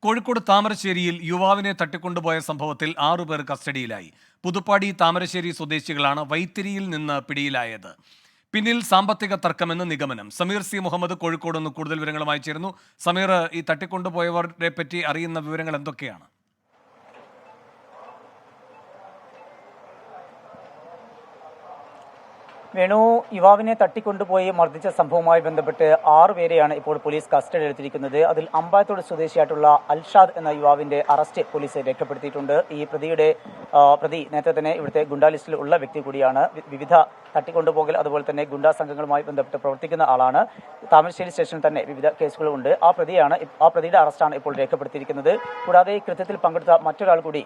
കോഴിക്കോട് താമരശ്ശേരിയിൽ യുവാവിനെ തട്ടിക്കൊണ്ടുപോയ സംഭവത്തിൽ 6 പേർ കസ്റ്റഡിയിലായി. പുതുപ്പാടി താമരശ്ശേരി സ്വദേശികളാണ് വൈത്തിരിയിൽ നിന്ന് പിടിയിലായത്. പിന്നിൽ സാമ്പത്തിക തർക്കമെന്ന് നിഗമനം. സമീർ സി മുഹമ്മദ് കോഴിക്കോട് നിന്ന് കൂടുതൽ വിവരങ്ങളുമായി ചേരുന്നു. സമീർ, ഈ തട്ടിക്കൊണ്ടുപോയവരെ പറ്റി അറിയുന്ന വിവരങ്ങൾ എന്തൊക്കെയാണ്? വേണു, യുവാവിനെ തട്ടിക്കൊണ്ടുപോയി മർദ്ദിച്ച സംഭവവുമായി ബന്ധപ്പെട്ട് 6 പേരെയാണ് ഇപ്പോൾ പോലീസ് കസ്റ്റഡിയിൽ എടുത്തിരിക്കുന്നത്. അതിൽ അമ്പായത്തോട് സ്വദേശിയായിട്ടുള്ള അൽഷാദ് എന്ന യുവാവിന്റെ അറസ്റ്റ് പോലീസ് രേഖപ്പെടുത്തിയിട്ടുണ്ട്. ഈ പ്രതി നേരത്തെ തന്നെ ഇവിടുത്തെ ഗുണ്ടാ ലിസ്റ്റിൽ ഉള്ള വ്യക്തി കൂടിയാണ്. വിവിധ തട്ടിക്കൊണ്ടുപോകൽ അതുപോലെ തന്നെ ഗുണ്ടാ സംഘങ്ങളുമായി ബന്ധപ്പെട്ട് പ്രവർത്തിക്കുന്ന ആളാണ്. താമരശ്ശേരി സ്റ്റേഷനിൽ തന്നെ വിവിധ കേസുകളുണ്ട്. ആ പ്രതിയുടെ അറസ്റ്റാണ് ഇപ്പോൾ രേഖപ്പെടുത്തിയിരിക്കുന്നത്. കൂടാതെ കൃത്യത്തിൽ പങ്കെടുത്ത മറ്റൊരാൾ കൂടി,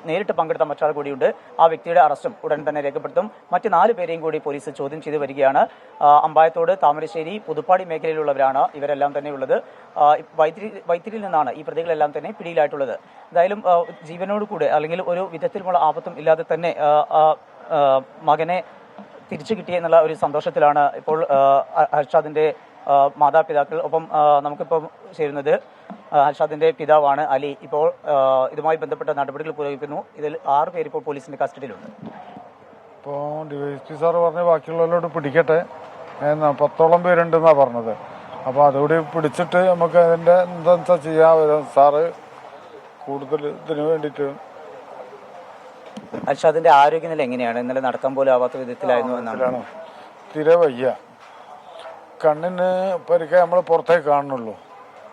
നേരിട്ട് പങ്കെടുത്ത മറ്റൊരാൾ കൂടിയുണ്ട്. ആ വ്യക്തിയുടെ അറസ്റ്റും ഉടൻ തന്നെ രേഖപ്പെടുത്തും. മറ്റ് 4 പേരെയും കൂടി പോലീസ് ചോദ്യം ചെയ്ത് വരികയാണ്. അമ്പായത്തോട്, താമരശ്ശേരി, പുതുപ്പാടി മേഖലയിലുള്ളവരാണ് ഇവരെല്ലാം തന്നെ ഉള്ളത്. വൈത്തിരിയിൽ നിന്നാണ് ഈ പ്രതികളെല്ലാം തന്നെ പിടിയിലായിട്ടുള്ളത്. എന്തായാലും ജീവനോട് കൂടെ അല്ലെങ്കിൽ ഒരു വിധത്തിലുമുള്ള ആപത്തും ഇല്ലാതെ തന്നെ മകനെ തിരിച്ചു കിട്ടിയെന്നുള്ള ഒരു സന്തോഷത്തിലാണ് ഇപ്പോൾ അർഷാദിന്റെ മാതാപിതാക്കൾ. ഒപ്പം നമുക്കിപ്പം ചേരുന്നത് അർഷാദിന്റെ പിതാവാണ് അലി. ഇപ്പോൾ ഇതുമായി ബന്ധപ്പെട്ട നടപടികൾ പുരോഗമിക്കുന്നു. ഇതിൽ 6 പേര് ഇപ്പോൾ പോലീസിന്റെ കസ്റ്റഡിയിലുണ്ട്. ഇപ്പോൾ ഡിവൈഎസ്പി സാറ് പറഞ്ഞ് ബാക്കിയുള്ളവരോട് പിടിക്കട്ടെ, 10ഓളം പേരുണ്ടെന്നാണ് പറഞ്ഞത്. അപ്പോൾ അതുകൂടി പിടിച്ചിട്ട് നമുക്ക് അതിൻ്റെ എന്താ ചെയ്യാൻ സാറ് കൂടുതൽ ഇതിന് വേണ്ടിയിട്ട്. അൽഷാദിന്റെ ആരോഗ്യനില എങ്ങനെയാണ്? ഇന്നലെ നടക്കാൻ പോലും ആവാത്ത വിധത്തിലായിരുന്നു എന്നാണ്. തീരെ വയ്യ, കണ്ണിന് പരിക്കെ നമ്മൾ പുറത്തേക്ക് കാണുന്നുള്ളൂ.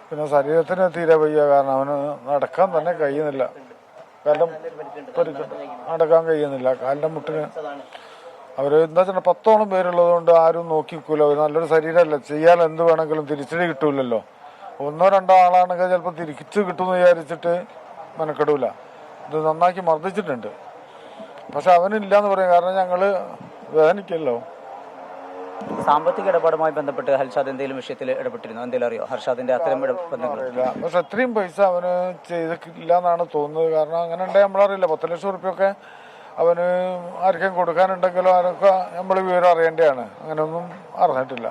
പിന്നെ ശരീരത്തിന് തീരെ വയ്യ, കാരണം അവന് നടക്കാൻ തന്നെ കഴിയുന്നില്ല. നടക്കാൻ കഴിയുന്നില്ല, കാലിൻ്റെ മുട്ടിന്. അവർ എന്താ വെച്ചാൽ 10ഓളം പേരുള്ളത് കൊണ്ട് ആരും നോക്കിക്കൂല. അവർ നല്ലൊരു ശരീരമല്ല, ചെയ്യാൻ എന്ത് വേണമെങ്കിലും തിരിച്ചടി കിട്ടൂലല്ലോ. 1-2 ആളാണെങ്കിൽ ചിലപ്പോൾ തിരിച്ചു കിട്ടുമെന്ന് വിചാരിച്ചിട്ട് മെനക്കെടൂല. ഇത് നന്നാക്കി മർദ്ദിച്ചിട്ടുണ്ട്. പക്ഷെ അവനില്ലാന്ന് പറയാം, കാരണം ഞങ്ങൾ വേദനിക്കല്ലോ. സാമ്പത്തിക ഇടപാടുമായി ബന്ധപ്പെട്ട് ഹർഷാദ് എന്തെങ്കിലും വിഷയത്തിൽ ഇടപെട്ടിരുന്നു? എന്തെങ്കിലും അറിയോ ഹർഷാദിന്റെ അത്തരം ബന്ധങ്ങളില്ല? പക്ഷെ അത്രയും പൈസ അവന് ചെയ്തില്ല എന്നാണ് തോന്നുന്നത്. കാരണം അങ്ങനെ ഉണ്ടെങ്കിൽ നമ്മളറിയില്ല. 10 ലക്ഷം റുപ്യൊക്കെ അവന് ആർക്കും കൊടുക്കാനുണ്ടെങ്കിലോ ആരൊക്കെ നമ്മൾ വിവരം അറിയേണ്ടതാണ്. അങ്ങനെയൊന്നും അറിഞ്ഞിട്ടില്ല.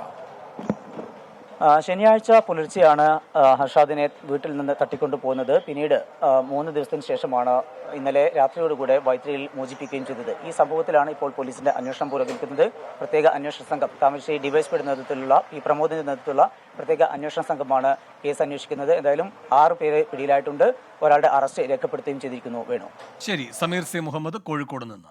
ശനിയാഴ്ച പുലർച്ചെയാണ് ഹർഷാദിനെ വീട്ടിൽ നിന്ന് തട്ടിക്കൊണ്ടു പോകുന്നത്. പിന്നീട് 3 ദിവസത്തിന് ശേഷമാണ് ഇന്നലെ രാത്രിയോടുകൂടെ വൈത്തിരിയിൽ മോചിപ്പിക്കുകയും ചെയ്തത്. ഈ സംഭവത്തിലാണ് ഇപ്പോൾ പോലീസിന്റെ അന്വേഷണം പുരോഗമിക്കുന്നത്. പ്രത്യേക അന്വേഷണ സംഘം, താമരശ്ശേരി ഡിവൈഎസ്പിയുടെ നേതൃത്വത്തിലുള്ള പ്രമോദിന്റെ നേതൃത്വത്തിലുള്ള പ്രത്യേക അന്വേഷണ സംഘമാണ് കേസ് അന്വേഷിക്കുന്നത്. എന്തായാലും 6 പേരെ പിടിയിലായിട്ടുണ്ട്. ഒരാളുടെ അറസ്റ്റ് രേഖപ്പെടുത്തുകയും ചെയ്തിരിക്കുന്നു. വേണു. ശരി, സമീർ സി മുഹമ്മദ് കോഴിക്കോട് നിന്ന്.